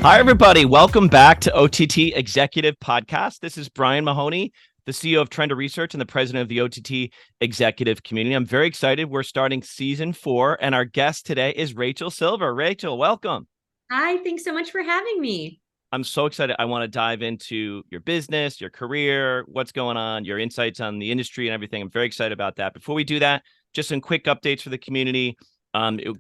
Hi, everybody. Welcome back to OTT Executive Podcast. This is Brian Mahoney, the CEO of Trend Research and the president of the OTT Executive Community. I'm very excited. We're starting season 4, and our guest today is Rachel Silver. Rachel, welcome. Hi, thanks so much for having me. I'm so excited. I want to dive into your business, your career, what's going on, your insights on the industry and everything. I'm very excited about that. Before we do that, just some quick updates for the community.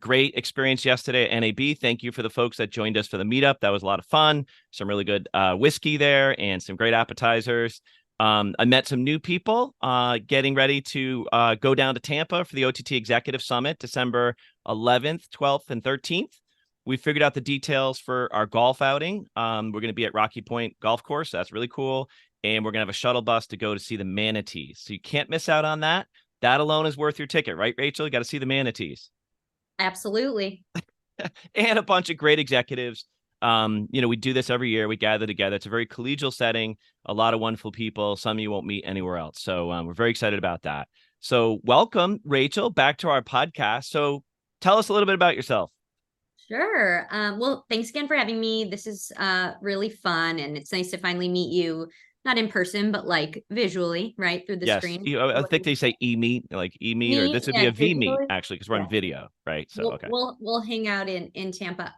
Great experience yesterday at NAB. Thank you for the folks that joined us for the meetup. That was a lot of fun. Some really good whiskey there and some great appetizers. I met some new people getting ready to go down to Tampa for the OTT Executive Summit, December 11th, 12th, and 13th. We figured out the details for our golf outing. We're going to be at Rocky Point Golf Course. That's really cool. And we're going to have a shuttle bus to go to see the manatees. So you can't miss out on that. That alone is worth your ticket, right, Rachel? You got to see the manatees. Absolutely. And a bunch of great executives. We do this every year. We gather together. It's a very collegial setting, a lot of wonderful people. Some of you won't meet anywhere else. So we're very excited about that. So welcome, Rachel, back to our podcast. So tell us a little bit about yourself. Sure. Well, thanks again for having me. This is really fun, and it's nice to finally meet you, not in person, but like visually, right, through the screen. I think they say e-meet, like e-meet, or this would be a V-meet, actually, because we're on video, right? So, okay. We'll hang out in Tampa.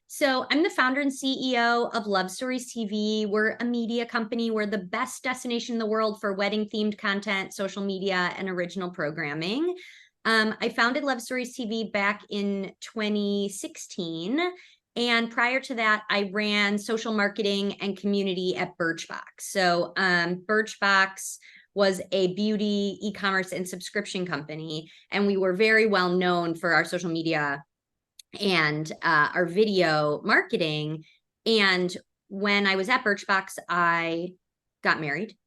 So I'm the founder and CEO of Love Stories TV. We're a media company. We're the best destination in the world for wedding-themed content, social media, and original programming. I founded Love Stories TV back in 2016. And prior to that, I ran social marketing and community at Birchbox. So Birchbox was a beauty, e-commerce, and subscription company. And we were very well known for our social media and our video marketing. And when I was at Birchbox, I got married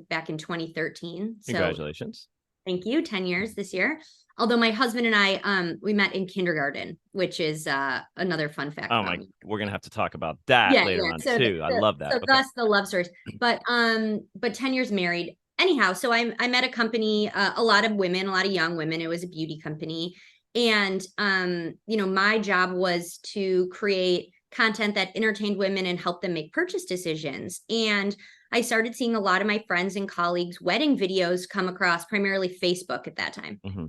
back in 2013. Congratulations. Thank you. 10 years this year. Although my husband and I, we met in kindergarten, which is another fun fact. Oh my, we're gonna have to talk about that later on too. I love that. So that's the love stories. But 10 years married. Anyhow, so I met a company, a lot of women, a lot of young women. It was a beauty company. And my job was to create content that entertained women and helped them make purchase decisions. And I started seeing a lot of my friends and colleagues' wedding videos come across primarily Facebook at that time. Mm-hmm.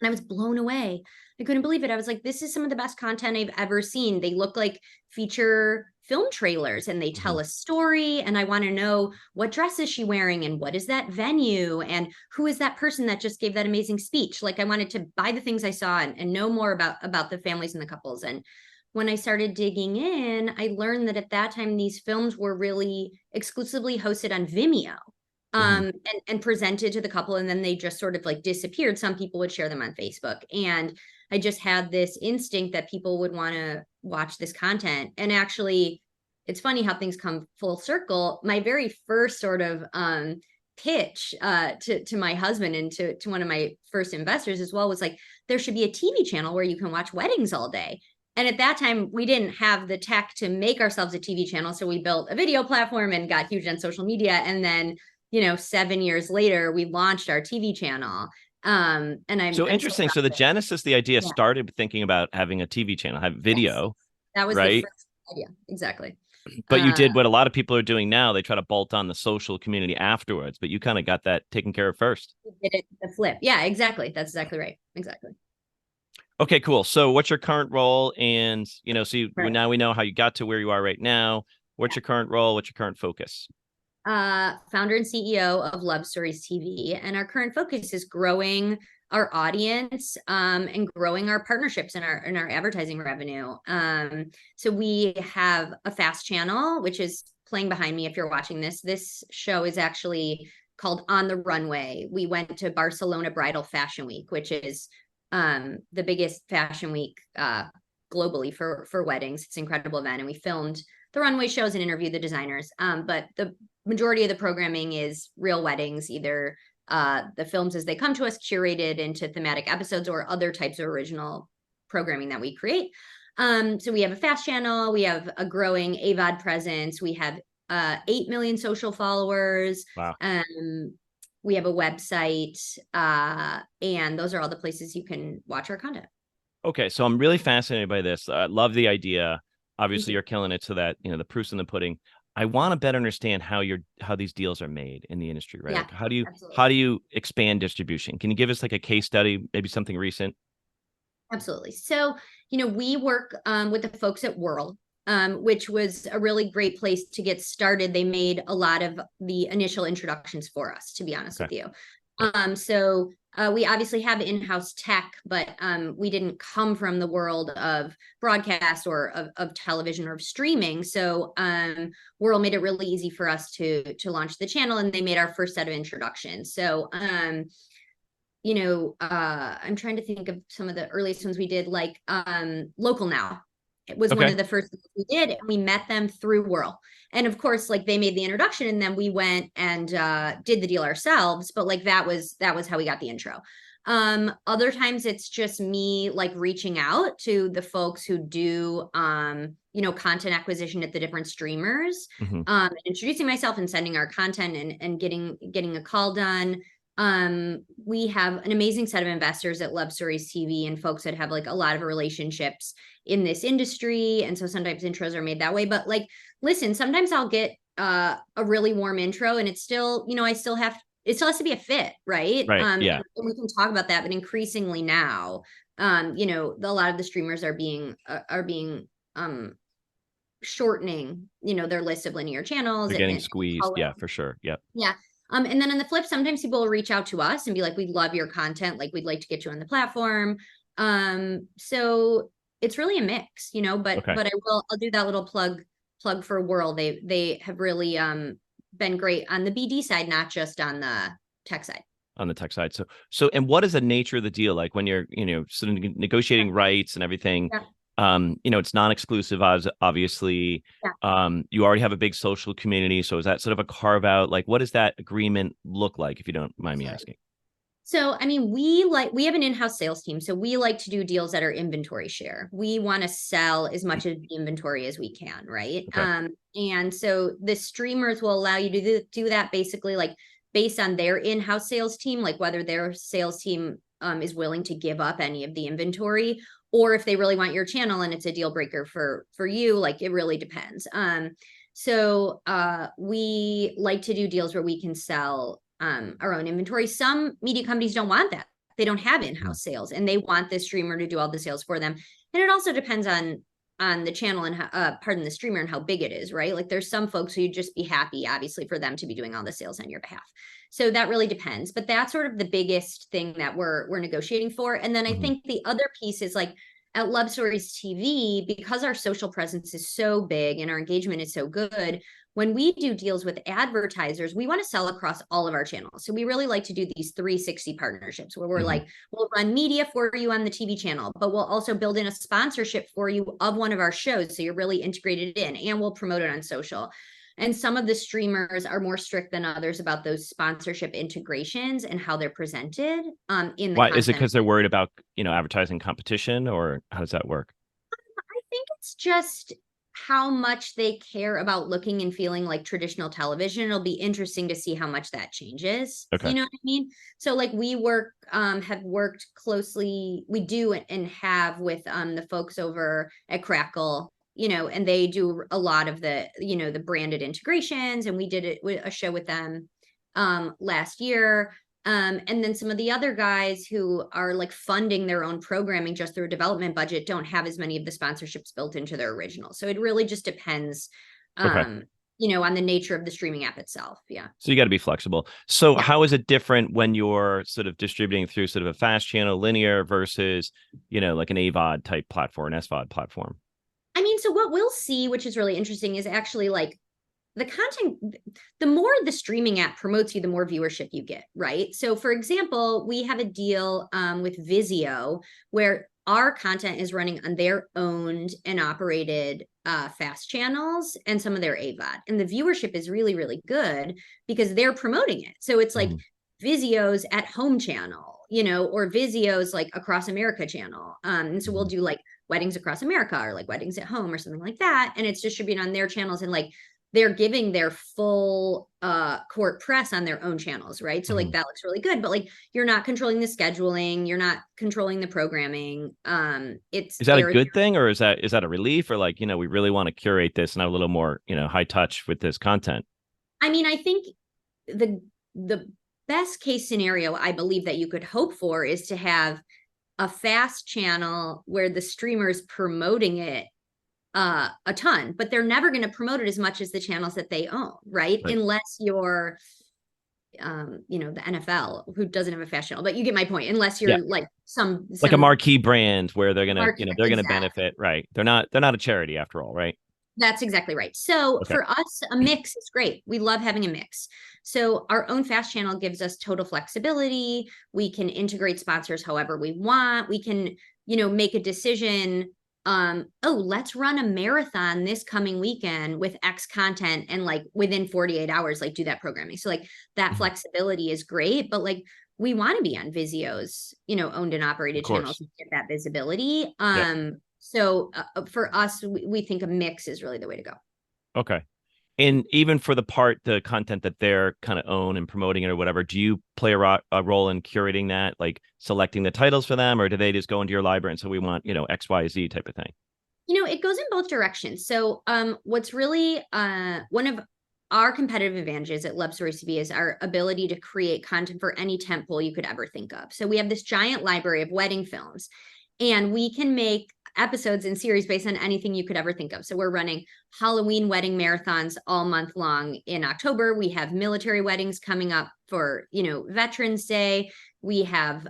And I was blown away. I couldn't believe it. I was like, this is some of the best content I've ever seen. They look like feature film trailers and they tell a story. And I want to know, what dress is she wearing? And what is that venue? And who is that person that just gave that amazing speech? Like, I wanted to buy the things I saw and know more about the families and the couples. And when I started digging in, I learned that at that time, these films were really exclusively hosted on Vimeo. And presented to the couple, and then they just sort of like disappeared. Some people would share them on Facebook. And I just had this instinct that people would want to watch this content. And actually, it's funny how things come full circle. My very first sort of pitch to my husband and to one of my first investors as well was like, there should be a TV channel where you can watch weddings all day. And at that time, we didn't have the tech to make ourselves a TV channel. So we built a video platform and got huge on social media. And then 7 years later, we launched our TV channel. And I'm so interesting. So the genesis, the idea started thinking about having a TV channel, have video. Yes. That was right? The first idea. Exactly. But you did what a lot of people are doing now. They try to bolt on the social community afterwards, but you kind of got that taken care of first. We did it the flip. Yeah, exactly. That's exactly right. Exactly. Okay, cool. So what's your current role? And, now we know how you got to where you are right now. What's your current role? What's your current focus? Founder and CEO of Love Stories TV. And our current focus is growing our audience and growing our partnerships and our advertising revenue. So we have a fast channel, which is playing behind me if you're watching this. This show is actually called On the Runway. We went to Barcelona Bridal Fashion Week, which is the biggest fashion week globally for weddings. It's an incredible event. And we filmed the runway shows and interviewed the designers. But the majority of the programming is real weddings, either the films as they come to us, curated into thematic episodes, or other types of original programming that we create. So we have a fast channel, we have a growing AVOD presence, we have 8 million social followers. Wow. We have a website, and those are all the places you can watch our content. Okay, so I'm really fascinated by this. I love the idea Thank Obviously, you. you're killing it. So that, the proof's in the pudding. I want to better understand how these deals are made in the industry, right? Yeah, Like how do you absolutely. how do you expand distribution? Can you give us like a case study, maybe something recent? Absolutely. So, we work with the folks at Whirl, which was a really great place to get started. They made a lot of the initial introductions for us, to be honest Okay. with you. Yep. So we obviously have in-house tech, but we didn't come from the world of broadcast or of television or of streaming. So Whirl made it really easy for us to launch the channel, and they made our first set of introductions. So I'm trying to think of some of the earliest ones we did, like Local Now. It was one Okay. of the first things we did, and we met them through Whirl. And of course, like they made the introduction, and then we went and did the deal ourselves. But like that was how we got the intro. Other times it's just me like reaching out to the folks who do content acquisition at the different streamers, Hmm. introducing myself and sending our content and getting a call done. We have an amazing set of investors at Love Stories TV and folks that have like a lot of relationships in this industry. And so sometimes intros are made that way. But like, listen, sometimes I'll get a really warm intro and it's still, it still has to be a fit, right? Right. Yeah. And we can talk about that, but increasingly now, a lot of the streamers are being shortening, their list of linear channels They're and, getting and squeezed. Yeah, for sure. Yep. yeah. And then on the flip, sometimes people will reach out to us and be like, we love your content. Like, we'd like to get you on the platform. So it's really a mix, but Okay. I'll do that little plug for Whirl. They have really been great on the BD side, not just on the tech side. On the tech side. And what is the nature of the deal? Like when you're, sort of negotiating rights and everything, Yeah. it's non-exclusive, obviously. Yeah. You already have a big social community. So is that sort of a carve out? Like, what does that agreement look like, if you don't mind me Absolutely. asking? So, I mean, we have an in-house sales team. So we like to do deals that are inventory share. We want to sell as much of the inventory as we can, right? Okay. And so the streamers will allow you to do that basically like based on their in-house sales team, like whether their sales team is willing to give up any of the inventory, or if they really want your channel and it's a deal breaker for you, like it really depends. So we like to do deals where we can sell our own inventory. Some media companies don't want that. They don't have Mhm. in-house sales and they want the streamer to do all the sales for them. And it also depends on the channel and pardon the streamer and how big it is, right? Like there's some folks who you'd just be happy, obviously, for them to be doing all the sales on your behalf. So that really depends. But that's sort of the biggest thing that we're negotiating for. And then I Mhm. think the other piece is like at Love Stories TV, because our social presence is so big and our engagement is so good, when we do deals with advertisers, we want to sell across all of our channels. So we really like to do these 360 partnerships where we're Mhm. like, we'll run media for you on the TV channel, but we'll also build in a sponsorship for you of one of our shows. So you're really integrated in, and we'll promote it on social. And some of the streamers are more strict than others about those sponsorship integrations and how they're presented in the Why is it? content. Because they're worried about, advertising competition, or how does that work? I think it's just how much they care about looking and feeling like traditional television. It'll be interesting to see how much that changes. Okay. You know what I mean? So like we have worked closely, we do and have with the folks over at Crackle, and they do a lot of the branded integrations, and we did a show with them last year. And then some of the other guys who are like funding their own programming just through a development budget don't have as many of the sponsorships built into their original. So it really just depends, Okay. on the nature of the streaming app itself. Yeah. So you got to be flexible. So Yeah. how is it different when you're sort of distributing through sort of a fast channel linear versus, like an AVOD type platform, an SVOD platform? I mean, so what we'll see, which is really interesting, is actually like the content, the more the streaming app promotes you, the more viewership you get, right? So for example, we have a deal with Vizio where our content is running on their owned and operated fast channels and some of their AVOD. And the viewership is really, really good because they're promoting it. So it's like Mhm. Vizio's at home channel, or Vizio's like across America channel. And so we'll Mhm. do like weddings across America or like weddings at home or something like that. And it's distributed on their channels. And like they're giving their full court press on their own channels, right? So like that looks really good, but like you're not controlling the scheduling, you're not controlling the programming. It's Is that a aired. good thing, or is that a relief, or like, we really want to curate this and have a little more, high touch with this content? I mean, I think the best case scenario I believe that you could hope for is to have a fast channel where the streamer's promoting it a ton, but they're never going to promote it as much as the channels that they own, right? Right. Unless you're the NFL, who doesn't have a fast channel, but you get my point. Unless Yeah. you're like some Like a marquee brand where they're gonna, market, they're gonna exactly. benefit, right? They're not a charity after all, right? That's exactly right. So Okay. for us, a mix is great. We love having a mix. So our own fast channel gives us total flexibility. We can integrate sponsors however we want. We can, make a decision. Let's run a marathon this coming weekend with X content, and like within 48 hours, like do that programming. So like that flexibility is great, but like we want to be on Vizio's, owned and Of operated channels course. and get that visibility. Yeah. So for us, we think a mix is really the way to go. Okay. And even for the content that they're kind of own and promoting it or whatever, do you play a role in curating that, like selecting the titles for them, or do they just go into your library and so we want, X, Y, Z type of thing? It goes in both directions. So what's really one of our competitive advantages at Love Stories TV is our ability to create content for any tentpole you could ever think of. So we have this giant library of wedding films, and we can make episodes and series based on anything you could ever think of. So we're running Halloween wedding marathons all month long in October. We have military weddings coming up for, Veterans Day. We have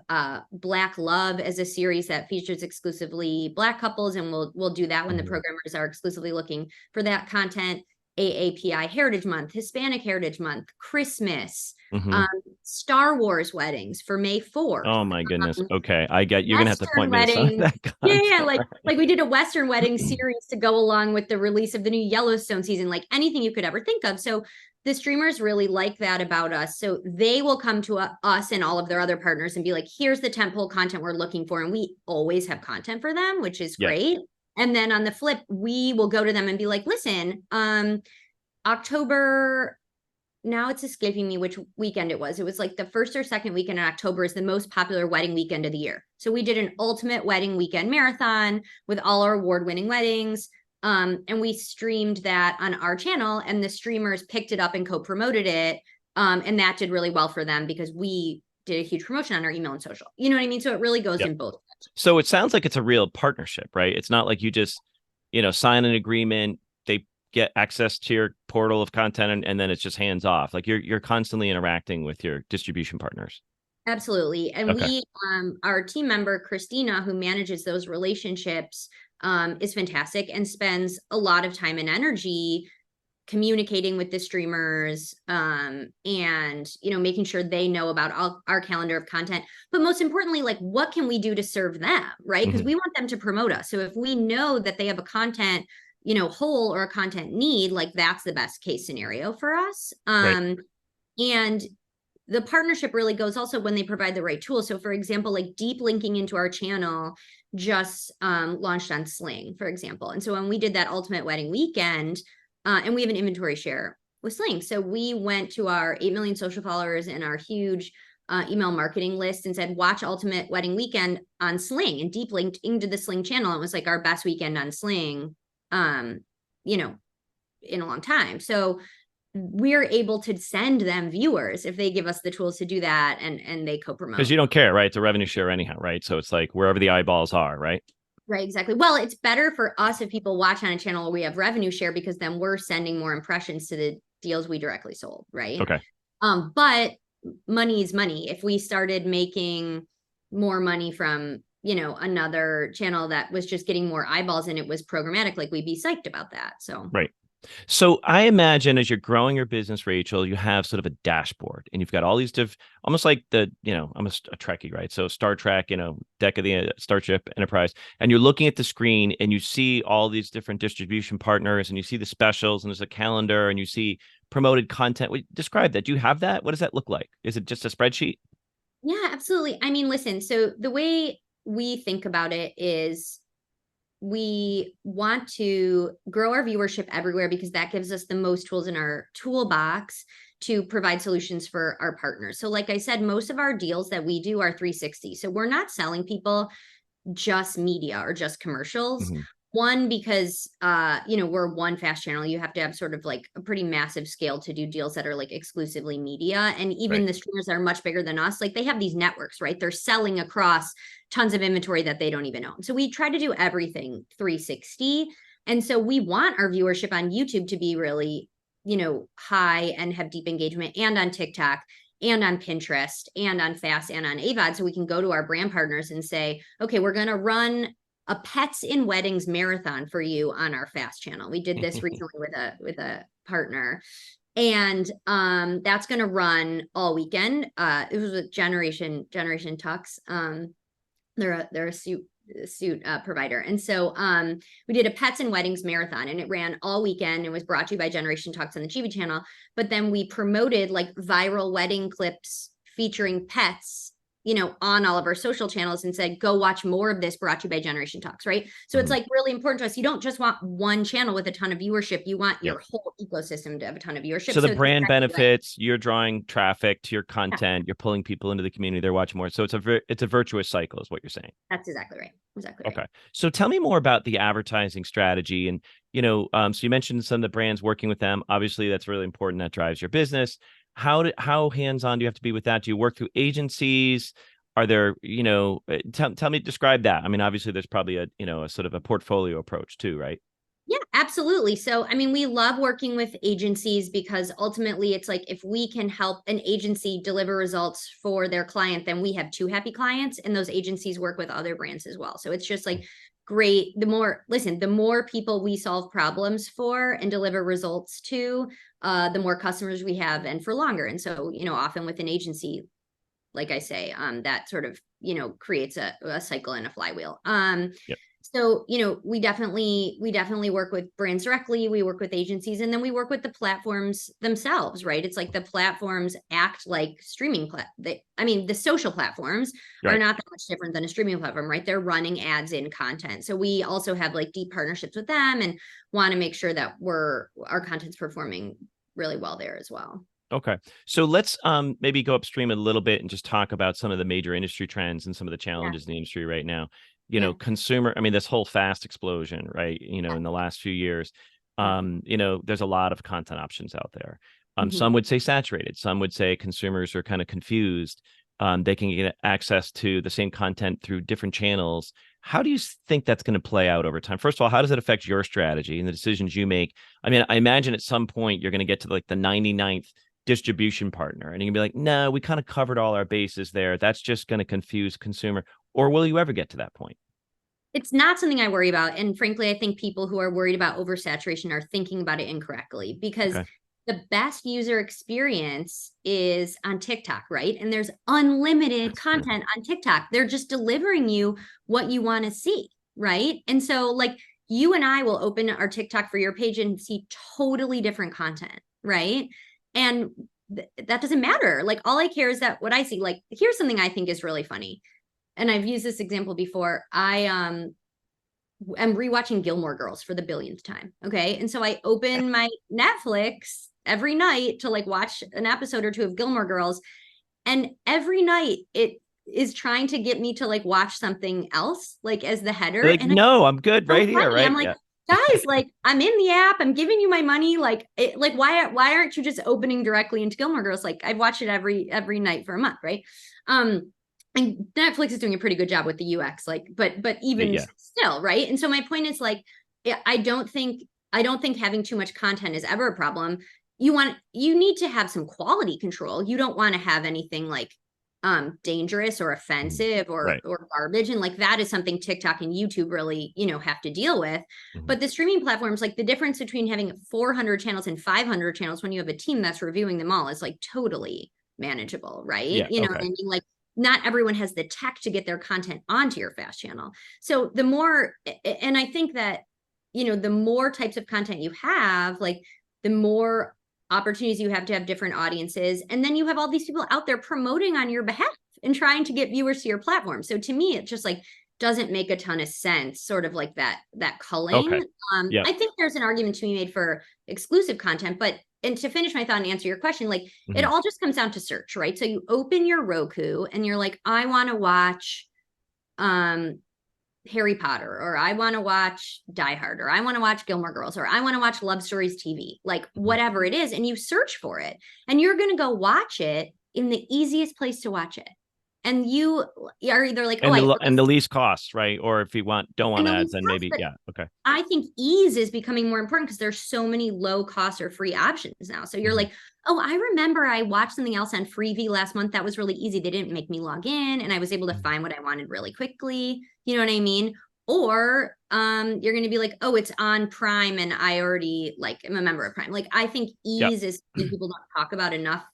Black Love as a series that features exclusively Black couples, and we'll do that when the programmers are exclusively looking for that content. AAPI Heritage Month, Hispanic Heritage Month, Christmas, Mm-hmm. Star Wars weddings for May 4th. Oh my goodness. Um, Okay. You're gonna have to Western point me to some of wedding. that Yeah, content. like we did a Western wedding series to go along with the release of the new Yellowstone season, like anything you could ever think of. So the streamers really like that about us. So they will come to us and all of their other partners and be like, here's the tentpole content we're looking for. And we always have content for them, which is Yeah. great. And then on the flip, we will go to them and be like, listen, October, now it's escaping me which weekend it was. It was like the first or second weekend in October is the most popular wedding weekend of the year. So we did an ultimate wedding weekend marathon with all our award-winning weddings. And we streamed that on our channel, and the streamers picked it up and co-promoted it. And that did really well for them because we did a huge promotion on our email and social. You know what I mean? So it really goes Yeah. in both. So it sounds like it's a real partnership, right? It's not like you just, sign an agreement, they get access to your portal of content, and then it's just hands off. Like you're constantly interacting with your distribution partners. Absolutely. And Okay. we, our team member, Christina, who manages those relationships, is fantastic and spends a lot of time and energy communicating with the streamers, and, making sure they know about our calendar of content. But most importantly, like, what can we do to serve them, right? Because we want them to promote us. So if we know that they have a content, hole or a content need, like that's the best case scenario for us. Right. And the partnership really goes also when they provide the right tools. So for example, like deep linking into our channel just launched on Sling, for example. And so when we did that ultimate wedding weekend, and we have an inventory share with Sling. So we went to our 8 million social followers and our huge email marketing list and said, watch Ultimate Wedding Weekend on Sling, and deep linked into the Sling channel. It was like our best weekend on Sling, in a long time. So we're able to send them viewers if they give us the tools to do that, and they co-promote. Because you don't care, right? It's a revenue share anyhow, right? So it's like wherever the eyeballs are, right? Right, exactly. Well, it's better for us if people watch on a channel where we have revenue share, because then we're sending more impressions to the deals we directly sold, right? Okay. But money is money. If we started making more money from, another channel that was just getting more eyeballs and it was programmatic, like we'd be psyched about that. So Right. So I imagine as you're growing your business, Rachel, you have sort of a dashboard, and you've got all these almost like I'm a Trekkie, right? So Star Trek, deck of the Starship Enterprise, and you're looking at the screen and you see all these different distribution partners, and you see the specials, and there's a calendar, and you see promoted content. Describe that. Do you have that? What does that look like? Is it just a spreadsheet? yeah, absolutely. I mean, listen, so the way we think about it is we want to grow our viewership everywhere because that gives us the most tools in our toolbox to provide solutions for our partners. So like I said, most of our deals that we do are 360. So we're not selling people just media or just commercials. Mm-hmm. One, because we're one fast channel. You have to have sort of like a pretty massive scale to do deals that are like exclusively media. And even the streamers that are much bigger than us, like they have these networks, right? They're selling across tons of inventory that they don't even own. So we try to do everything 360. And so we want our viewership on YouTube to be really, high and have deep engagement, and on TikTok and on Pinterest and on Fast and on AVOD. So we can go to our brand partners and say, okay, we're going to run a pets in weddings marathon for you on our Fast channel. We did this recently with a partner, and that's going to run all weekend. It was with Generation Tux. They're a suit provider. And so we did a pets and weddings marathon, and it ran all weekend. It was brought to you by Generation Talks on the TV channel. But then we promoted like viral wedding clips featuring pets, on all of our social channels, and said, go watch more of this, brought to you by Generation Talks, right? So it's like really important to us. You don't just want one channel with a ton of viewership. You want your whole ecosystem to have a ton of viewership. So the brand benefits, you're drawing traffic to your content, you're pulling people into the community, they're watching more. So it's a virtuous cycle is what you're saying. That's exactly right. Exactly right. Okay. So tell me more about the advertising strategy. And, so you mentioned some of the brands, working with them. Obviously, that's really important. That drives your business. How hands-on do you have to be with that? Do you work through agencies? Are there, tell me, describe that. I mean, obviously there's probably a sort of a portfolio approach too, right? Yeah, absolutely. So, I mean, we love working with agencies because ultimately it's like if we can help an agency deliver results for their client, then we have two happy clients, and those agencies work with other brands as well. So it's just like great. The more people we solve problems for and deliver results to, the more customers we have, and for longer. And so, often with an agency, like I say, that sort of, creates a cycle and a flywheel. So, we definitely work with brands directly. We work with agencies, and then we work with the platforms themselves, right? It's like the platforms act like streaming the social platforms are not that much different than a streaming platform, right? They're running ads in content. So we also have like deep partnerships with them and want to make sure that our content's performing really well there as well. Okay. So let's maybe go upstream a little bit and just talk about some of the major industry trends and some of the challenges in the industry right now. This whole fast explosion, right? In the last few years, there's a lot of content options out there. Some would say saturated. Some would say consumers are kind of confused. They can get access to the same content through different channels. How do you think that's going to play out over time? First of all, how does it affect your strategy and the decisions you make? I mean, I imagine at some point you're going to get to like the 99th distribution partner, and you can be like, no, we kind of covered all our bases there. That's just going to confuse consumer. Or will you ever get to that point? It's not something I worry about. And frankly, I think people who are worried about oversaturation are thinking about it incorrectly, because the best user experience is on TikTok, right? And there's unlimited content on TikTok. They're just delivering you what you want to see, right? And so like you and I will open our TikTok for your page and see totally different content, right? And that doesn't matter. Like all I care is that what I see. Like here's something I think is really funny, and I've used this example before. I am rewatching Gilmore Girls for the billionth time. Okay. And so I open my Netflix every night to like watch an episode or two of Gilmore Girls. And every night it is trying to get me to like watch something else, like as the header. Like, and no, I'm good right here. Right. I'm like, guys, like I'm in the app, I'm giving you my money. Like, why aren't you just opening directly into Gilmore Girls? Like I've watched it every night for a month. Right. And Netflix is doing a pretty good job with the UX, like, but even still, right? And so my point is like, I don't think having too much content is ever a problem. You need to have some quality control. You don't want to have anything like dangerous or offensive or garbage. And like that is something TikTok and YouTube really, have to deal with. But the streaming platforms, like the difference between having 400 channels and 500 channels when you have a team that's reviewing them all is like totally manageable, right? What I mean? Like not everyone has the tech to get their content onto your fast channel. So the more, and I think that, the more types of content you have, like the more opportunities you have to have different audiences. And then you have all these people out there promoting on your behalf and trying to get viewers to your platform. So to me, it just like doesn't make a ton of sense, sort of like that culling. Okay. Yeah. I think there's an argument to be made for exclusive content, but and to finish my thought and answer your question, like it all just comes down to search, right? So you open your Roku and you're like, I want to watch Harry Potter, or I want to watch Die Hard, or I want to watch Gilmore Girls, or I want to watch Love Stories TV, like whatever it is, and you search for it, and you're going to go watch it in the easiest place to watch it. And you are either like, and the least costs, right? Or if you don't want ads, then maybe, cost, yeah, okay. I think ease is becoming more important because there's so many low cost or free options now. So you're like, oh, I remember I watched something else on Freevee last month that was really easy. They didn't make me log in, and I was able to find what I wanted really quickly. You know what I mean? Or you're going to be like, oh, it's on Prime, and I already like am a member of Prime. Like, I think ease is something people don't talk about enough.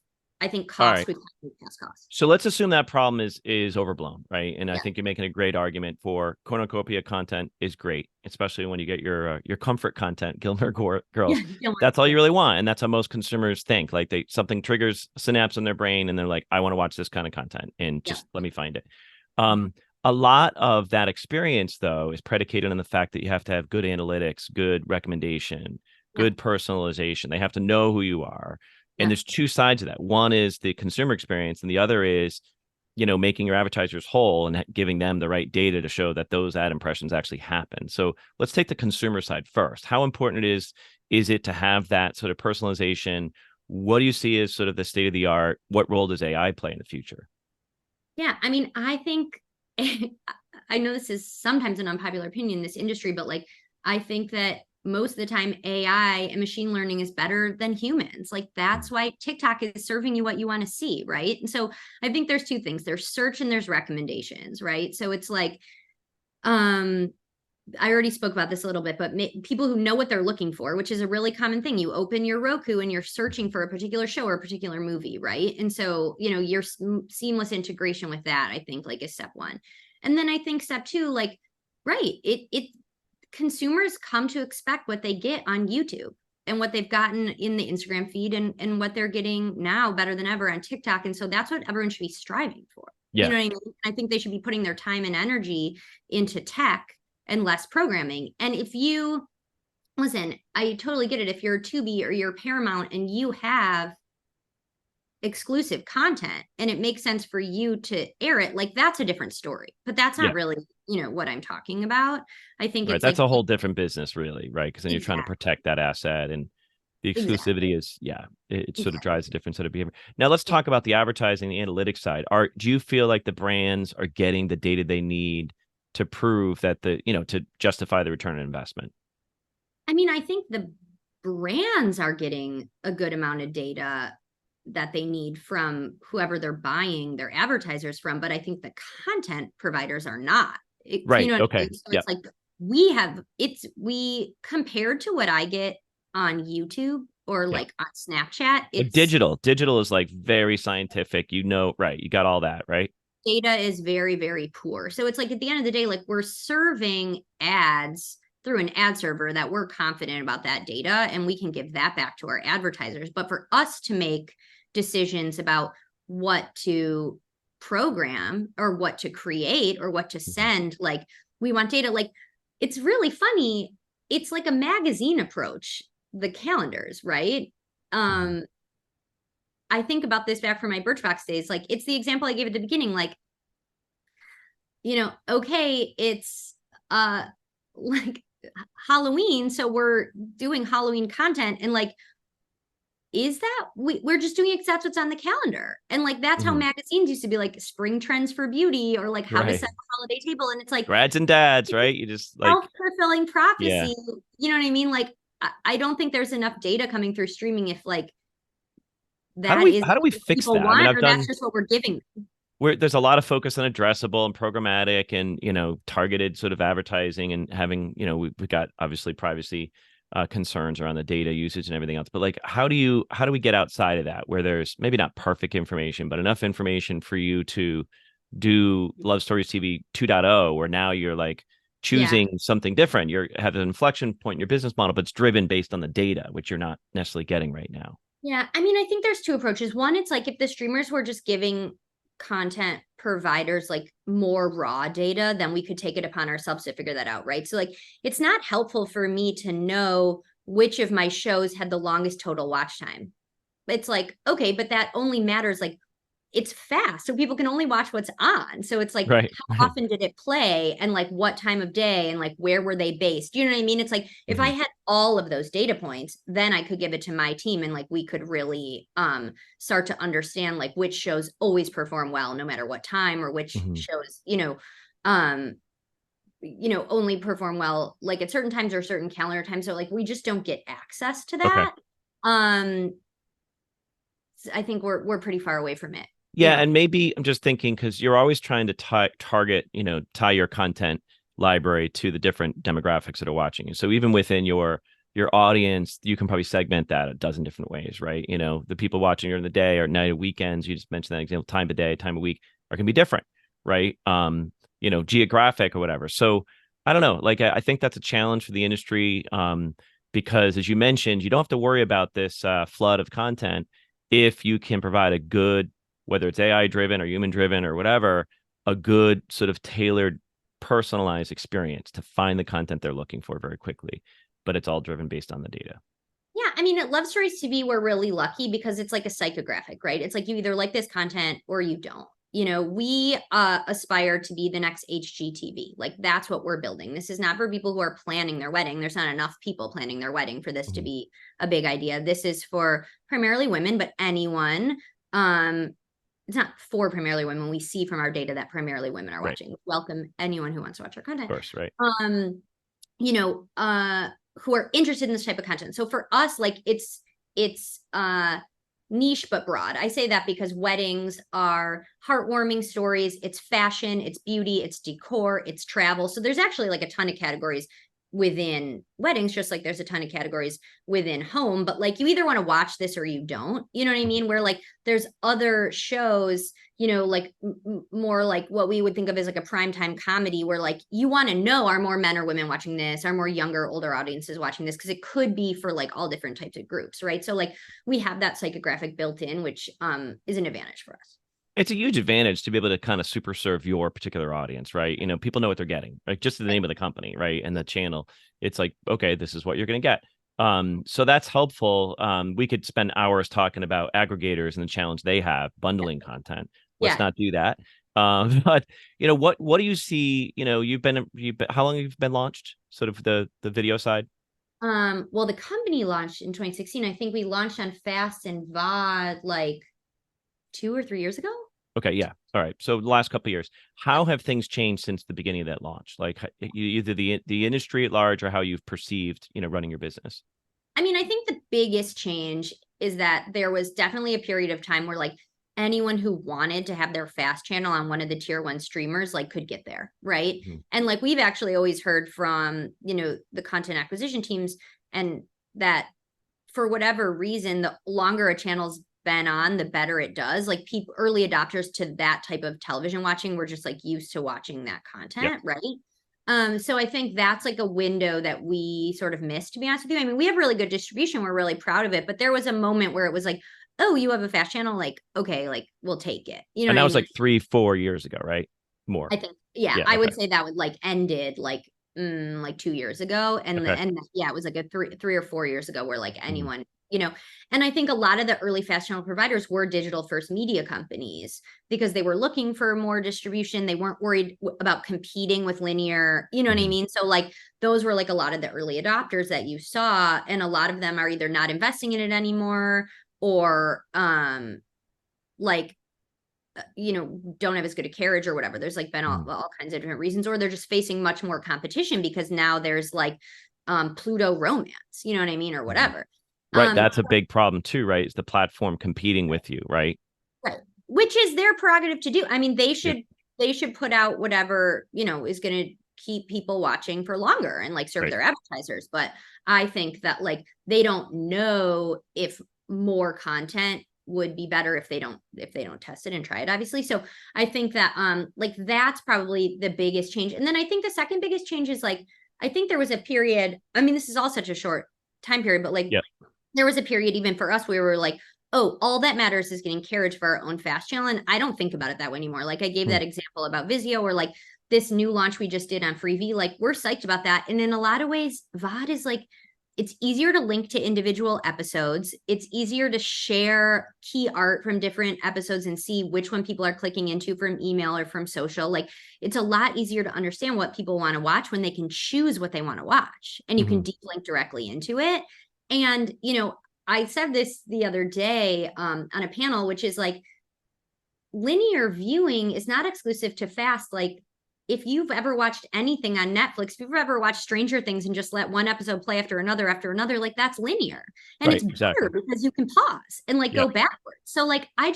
I think cost would past cost. So let's assume that problem is overblown, right? And I think you're making a great argument for cornucopia content is great, especially when you get your comfort content, Gilmore Girls. That's all you really want, and that's how most consumers think. Like something triggers a synapse in their brain, and they're like, I want to watch this kind of content, and just let me find it. A lot of that experience, though, is predicated on the fact that you have to have good analytics, good recommendation, good personalization. They have to know who you are. And there's two sides of that. One is the consumer experience, and the other is, making your advertisers whole and giving them the right data to show that those ad impressions actually happen. So let's take the consumer side first. How important is it to have that sort of personalization? What do you see as sort of the state of the art? What role does AI play in the future? Yeah, I mean, I think I know this is sometimes an unpopular opinion in this industry, but like, I think that most of the time AI and machine learning is better than humans. Like, that's why TikTok is serving you what you want to see, right? And so I think there's two things. There's search and there's recommendations, right? So it's like, I already spoke about this a little bit, but people who know what they're looking for, which is a really common thing. You open your Roku and you're searching for a particular show or a particular movie, right? And so, your seamless integration with that, I think, like, is step one. And then I think step two, like, right, it consumers come to expect what they get on YouTube and what they've gotten in the Instagram feed, and what they're getting now better than ever on TikTok. And so that's what everyone should be striving for. You know what I mean? I think they should be putting their time and energy into tech and less programming. And if you listen, I totally get it. If you're Tubi or you're Paramount and you have exclusive content and it makes sense for you to air it, like, that's a different story. But that's not really, what I'm talking about. I think it's that's like, a whole different business, really, right? Because then you're trying to protect that asset, and the exclusivity is, it sort of drives a different set of behavior. Now let's talk about the advertising, the analytics side. Do you feel like the brands are getting the data they need to prove that to justify the return on investment? I mean, I think the brands are getting a good amount of data that they need from whoever they're buying their advertisers from, but I think the content providers are not. Right. Okay. I mean? So it's like we compared to what I get on YouTube or like on Snapchat. It's digital is like very scientific, right? You got all that, right? Data is very, very poor. So it's like, at the end of the day, like, we're serving ads through an ad server that we're confident about that data, and we can give that back to our advertisers. But for us to make decisions about what to program or what to create or what to send, like, we want data. Like, it's really funny. It's like a magazine approach, the calendars, right? I think about this back from my Birchbox days. Like, it's the example I gave at the beginning. Like, okay, it's like Halloween, so we're doing Halloween content, and like, is that we're just doing it because that's what's on the calendar. And like, that's how magazines used to be, like, spring trends for beauty, or like how to set a holiday table. And it's like grads and dads, right? You just like self-fulfilling prophecy. You know what I mean? Like, I don't think there's enough data coming through streaming if like how do we fix that? I mean, that's just what we're giving them. There's a lot of focus on addressable and programmatic and targeted sort of advertising, and having we've got obviously privacy concerns around the data usage and everything else. But like, how do we get outside of that, where there's maybe not perfect information, but enough information for you to do Love Stories TV 2.0, where now you're like choosing something different. You have an inflection point in your business model, but it's driven based on the data, which you're not necessarily getting right now. Yeah, I mean, I think there's two approaches. One, it's like, if the streamers were just giving content providers like more raw data, then we could take it upon ourselves to figure that out, right? So like, it's not helpful for me to know which of my shows had the longest total watch time. It's like, okay, but that only matters like it's fast, so people can only watch what's on. So it's like, Right. how often did it play, and like what time of day, and like where were they based? You know what I mean? It's like, if I had all of those data points, then I could give it to my team, and like we could really start to understand like which shows always perform well no matter what time, or which shows, only perform well like at certain times or certain calendar times. So like we just don't get access to that. I think we're pretty far away from it. Yeah, and maybe I'm just thinking, because you're always trying to tie your content library to the different demographics that are watching you. So even within your audience, you can probably segment that a dozen different ways, right? The people watching during the day or night or weekends, you just mentioned that example, time of day, time of week are going to be different, right? Geographic or whatever. So I don't know, like I think that's a challenge for the industry, because as you mentioned, you don't have to worry about this flood of content if you can provide a good, whether it's AI driven or human driven or whatever, a good sort of tailored, personalized experience to find the content they're looking for very quickly. But it's all driven based on the data. Yeah, I mean, at Love Stories TV, we're really lucky because it's like a psychographic, right? It's like you either like this content or you don't. We aspire to be the next HGTV. Like that's what we're building. This is not for people who are planning their wedding. There's not enough people planning their wedding for this to be a big idea. This is for primarily women, but anyone. It's not for primarily women. We see from our data that primarily women are watching. Welcome anyone who wants to watch our content. Of course, right. Who are interested in this type of content. So for us, like it's niche but broad. I say that because weddings are heartwarming stories. It's fashion, it's beauty, it's decor, it's travel. So there's actually like a ton of categories within weddings, just like there's a ton of categories within home, but like you either want to watch this or you don't, you know what I mean? Where like there's other shows, like more like what we would think of as like a primetime comedy, where like you want to know, are more men or women watching this, are more younger, older audiences watching this, because it could be for like all different types of groups, right? So like we have that psychographic built in, which is an advantage for us. It's a huge advantage to be able to kind of super serve your particular audience, right? People know what they're getting, like just the name of the company, right? And the channel. It's like, okay, this is what you're going to get. So that's helpful. We could spend hours talking about aggregators and the challenge they have bundling content. Let's not do that. But what do you see? You've been how long have you been launched? Sort of the video side. Well, the company launched in 2016. I think we launched on Fast and VOD like 2 or 3 years ago. Okay, yeah. All right. So the last couple of years, how have things changed since the beginning of that launch? Like either the industry at large or how you've perceived, running your business? I mean, I think the biggest change is that there was definitely a period of time where like anyone who wanted to have their fast channel on one of the tier 1 streamers like could get there, right? And like we've actually always heard from, the content acquisition teams, and that for whatever reason, the longer a channel's been on, the better it does. Like early adopters to that type of television watching were just like used to watching that content, right? So I think that's like a window that we sort of missed, to be honest with you. I mean, we have really good distribution. We're really proud of it, but there was a moment where it was like, oh, you have a fast channel? Like, okay, like we'll take it. And that was like 3-4 years ago, right? More. I think, I would say that would like ended like 2 years ago. And it was like a 3 or 4 years ago where like anyone, and I think a lot of the early fast channel providers were digital first media companies because they were looking for more distribution. They weren't worried about competing with linear, you know what I mean? So like those were like a lot of the early adopters that you saw, and a lot of them are either not investing in it anymore or don't have as good a carriage or whatever. There's like been all kinds of different reasons, or they're just facing much more competition because now there's like Pluto romance, you know what I mean? Or whatever. Right. That's a big problem too, right? Is the platform competing with you, right? Right. Which is their prerogative to do. I mean, they should put out whatever, is going to keep people watching for longer and like serve their advertisers. But I think that like they don't know if more content would be better if they don't test it and try it, obviously. So I think that like that's probably the biggest change. And then I think the second biggest change is like I think there was a period, I mean, this is all such a short time period, but like there was a period even for us where we were like, oh, all that matters is getting carriage for our own fast channel. And I don't think about it that way anymore. Like I gave that example about Vizio, or like this new launch we just did on Freevee. Like we're psyched about that. And in a lot of ways, VOD is like, it's easier to link to individual episodes. It's easier to share key art from different episodes and see which one people are clicking into from email or from social. Like it's a lot easier to understand what people want to watch when they can choose what they want to watch, and you can deep link directly into it. And, you know, I said this the other day on a panel, which is like linear viewing is not exclusive to fast. Like if you've ever watched anything on Netflix, if you've ever watched Stranger Things and just let one episode play after another, like that's linear. And Right, it's exactly. better because you can pause and like Yeah. go backwards. So like, I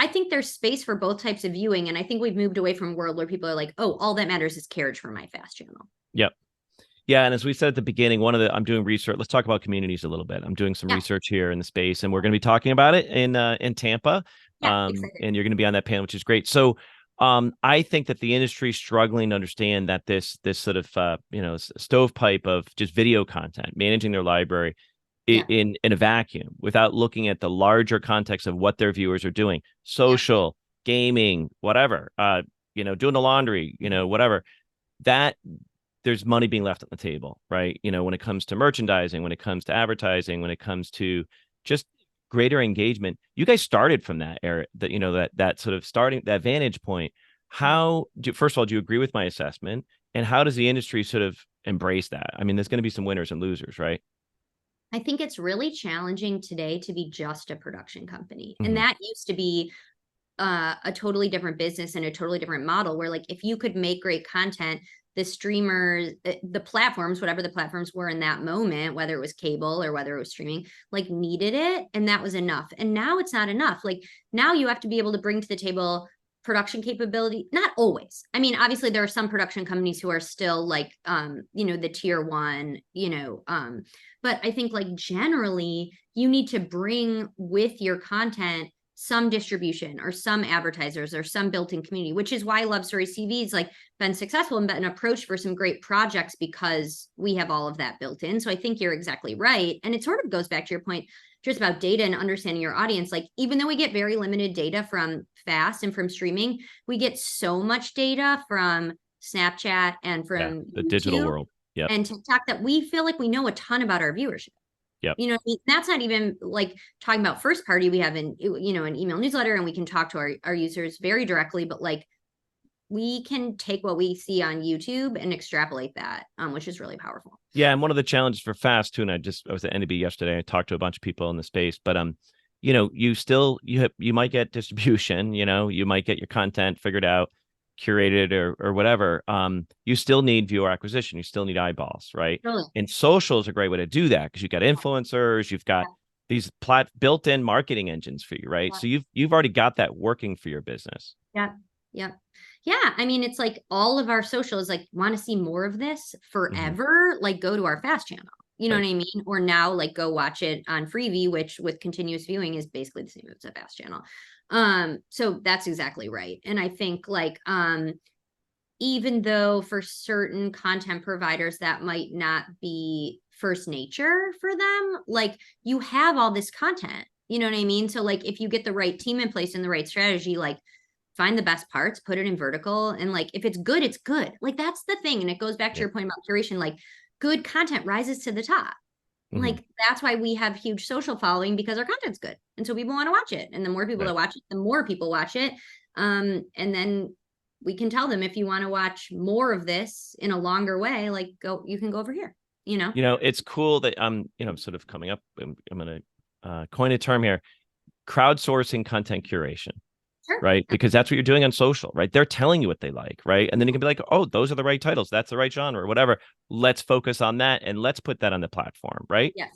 think there's space for both types of viewing. And I think we've moved away from a world where people are like, oh, all that matters is carriage for my fast channel. Yep. Yeah, and as we said at the beginning, I'm doing research. Let's talk about communities a little bit. I'm doing some research here in the space, and we're going to be talking about it in Tampa. Yeah, And you're going to be on that panel, which is great. So, I think that the industry is struggling to understand that this sort of stovepipe of just video content, managing their library in a vacuum without looking at the larger context of what their viewers are doing, social, gaming, whatever, doing the laundry, whatever that. There's money being left on the table, right? When it comes to merchandising, when it comes to advertising, when it comes to just greater engagement. You guys started from that era, that sort of starting that vantage point. First of all, do you agree with my assessment? And how does the industry sort of embrace that? I mean, there's going to be some winners and losers, right? I think it's really challenging today to be just a production company. And that used to be a totally different business and a totally different model, where like if you could make great content, the streamers, the platforms, whatever the platforms were in that moment, whether it was cable or whether it was streaming, like needed it, and that was enough. And now it's not enough. Like now you have to be able to bring to the table production capability. Not always. I mean, obviously there are some production companies who are still like the tier one, but I think like generally you need to bring with your content some distribution or some advertisers or some built-in community, which is why Love Stories TV has like been successful and been approached for some great projects, because we have all of that built in. So I think you're exactly right. And it sort of goes back to your point just about data and understanding your audience. Like even though we get very limited data from fast and from streaming, we get so much data from Snapchat and from the YouTube digital world. and TikTok that we feel like we know a ton about our viewership. Yep. That's not even like talking about first party. We have an email newsletter, and we can talk to our users very directly, but like we can take what we see on YouTube and extrapolate that, which is really powerful. Yeah. And one of the challenges for fast too, and I was at NDB yesterday, I talked to a bunch of people in the space, but you might get distribution, you might get your content figured out, curated or whatever. You still need viewer acquisition. You still need eyeballs, right? Totally. And social is a great way to do that, because you've got influencers, you've got these built-in marketing engines for you, right? So you've already got that working for your business. Yeah. I mean, it's like all of our socials, like, want to see more of this forever, like go to our fast channel. You know what I mean? Or now like go watch it on Freevee, which with continuous viewing is basically the same as a fast channel. So that's exactly right. And I think like even though for certain content providers that might not be first nature for them, like you have all this content, you know what I mean? So like if you get the right team in place and the right strategy, like find the best parts, put it in vertical, and like if it's good, it's good. Like that's the thing. And it goes back to your point about curation. Like good content rises to the top. Like that's why we have huge social following, because our content's good, and so people want to watch it, and the more people that watch it, the more people watch it, and then we can tell them, if you want to watch more of this in a longer way, like you can go over here. It's cool that I'm sort of coming up. I'm going to coin a term here: crowdsourcing content curation. Sure. Right? Because that's what you're doing on social, right? They're telling you what they like, right? And then you can be like, oh, those are the right titles. That's the right genre, or whatever. Let's focus on that, and let's put that on the platform, right? Yes,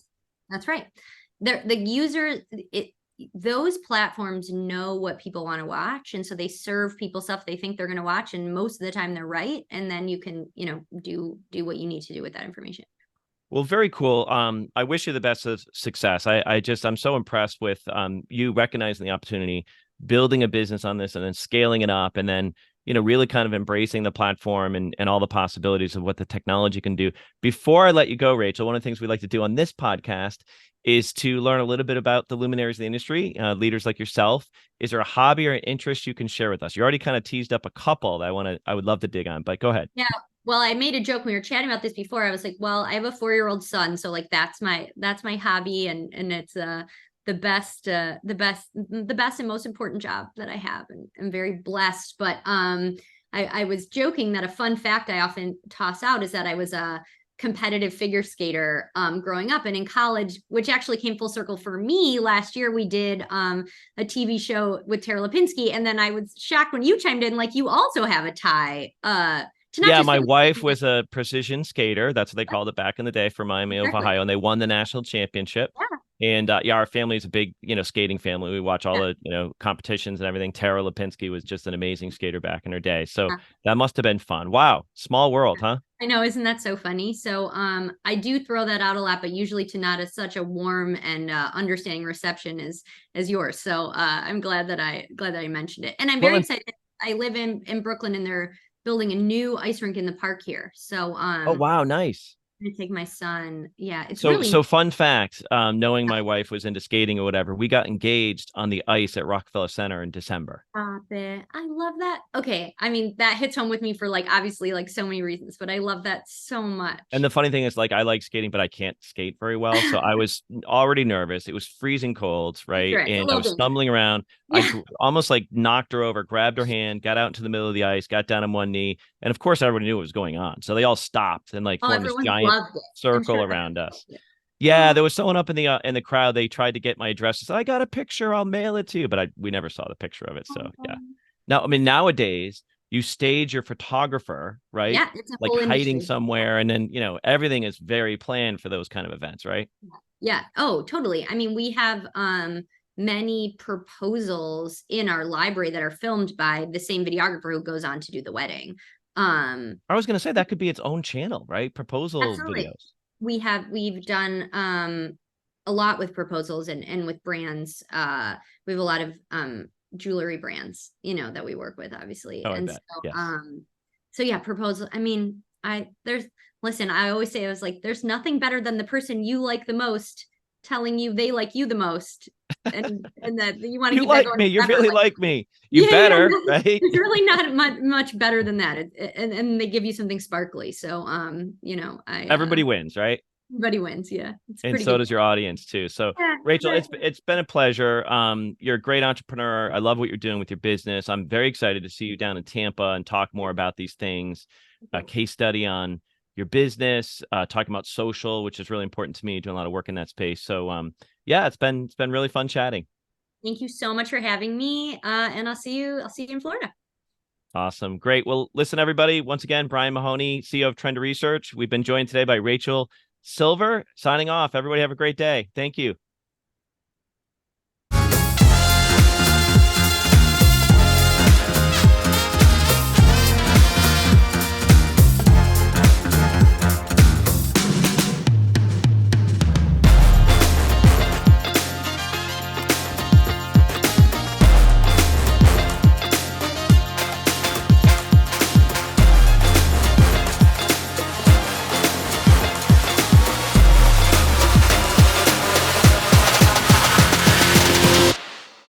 that's right. The user, those platforms know what people want to watch. And so they serve people stuff they think they're going to watch. And most of the time they're right. And then you can, do what you need to do with that information. Well, very cool. I wish you the best of success. I'm so impressed with you recognizing the opportunity, building a business on this, and then scaling it up, and then really kind of embracing the platform and all the possibilities of what the technology can do. Before I let you go, Rachel, one of the things we like to do on this podcast is to learn a little bit about the luminaries of the industry, leaders like yourself. Is there a hobby or an interest you can share with us? You already kind of teased up a couple that I would love to dig on, but go ahead. Yeah. Well, I made a joke when we were chatting about this before. I was like, well, I have a 4-year-old son, so like that's my hobby, and it's the best and most important job that I have, and I'm very blessed. But I was joking that a fun fact I often toss out is that I was a competitive figure skater growing up, and in college, which actually came full circle for me last year. We did a TV show with Tara Lipinski, and then I was shocked when you chimed in, like, you also have a tie to not Yeah, just my figure wife skating. was a precision skater. That's what they called it back in the day for Miami of Exactly. Ohio, and they won the national championship. Yeah, And yeah, our family is a big, skating family. We watch all yeah, the, competitions and everything. Tara Lipinski was just an amazing skater back in her day. So yeah. that must have been fun. Wow. Small world, huh? I know, isn't that so funny? So I do throw that out a lot, but usually to not as such a warm and understanding reception as yours. So I'm glad that I mentioned it. And I'm Well, very and excited. I live in Brooklyn, and they're building a new ice rink in the park here. So oh wow, nice. I'm gonna take my son. Yeah, it's So, really so fun fact, knowing my wife was into skating or whatever, we got engaged on the ice at Rockefeller Center in December. stop it. I love that. Okay. I mean, that hits home with me for like obviously like so many reasons, but I love that so And much. the funny thing is, like, I like skating, but I can't skate very well. So I was already nervous. It was freezing cold, right? Sure, it's a And I little was dangerous. stumbling around. Yeah. Almost like knocked her over, grabbed her hand, got out into the middle of the ice, got down on one knee. And of course, everybody knew what was going on. So they all stopped and like Oh, formed this everyone giant loved it. I'm circle sure around everyone us. loved it. Yeah, Oh, there was someone up in the crowd. They tried to get my address. I said, I got a picture. I'll mail it to you. But we never saw the picture of it. So yeah. oh. Now, I mean, nowadays you stage your photographer, right? Yeah, it's a Like whole hiding industry. somewhere, and then everything is very planned for those kind of events, right? Yeah. Oh, totally. I mean, we have many proposals in our library that are filmed by the same videographer who goes on to do the wedding. Um, I was gonna say that could be its own channel, right? Proposal Absolutely. videos. We've done a lot with proposals and with brands. We have a lot of jewelry brands, that we work with, obviously. Oh, I And bet. Yes. so yeah, proposal. I mean, I always say, I was like, there's nothing better than the person you like the most telling you they like you the most. And that you want to You keep that like going me. You forever. really Like, like me. You yeah, yeah, better, no, right? it's really not much better than that. And they give you something sparkly. So, I Everybody wins, right? everybody wins. Yeah, it's And pretty so good. does your audience too. So, Yeah, Rachel, exactly. it's been a pleasure. You're a great entrepreneur. I love what you're doing with your business. I'm very excited to see you down in Tampa and talk more about these things. A case study on your business, talking about social, which is really important to me, doing a lot of work in that space. So, yeah, it's been really fun chatting. Thank you so much for having me. And I'll see you in Florida. Awesome. Great. Well, listen, everybody. Once again, Brian Mahoney, CEO of Trend Research. We've been joined today by Rachel Silver, signing off. Everybody have a great day. Thank you.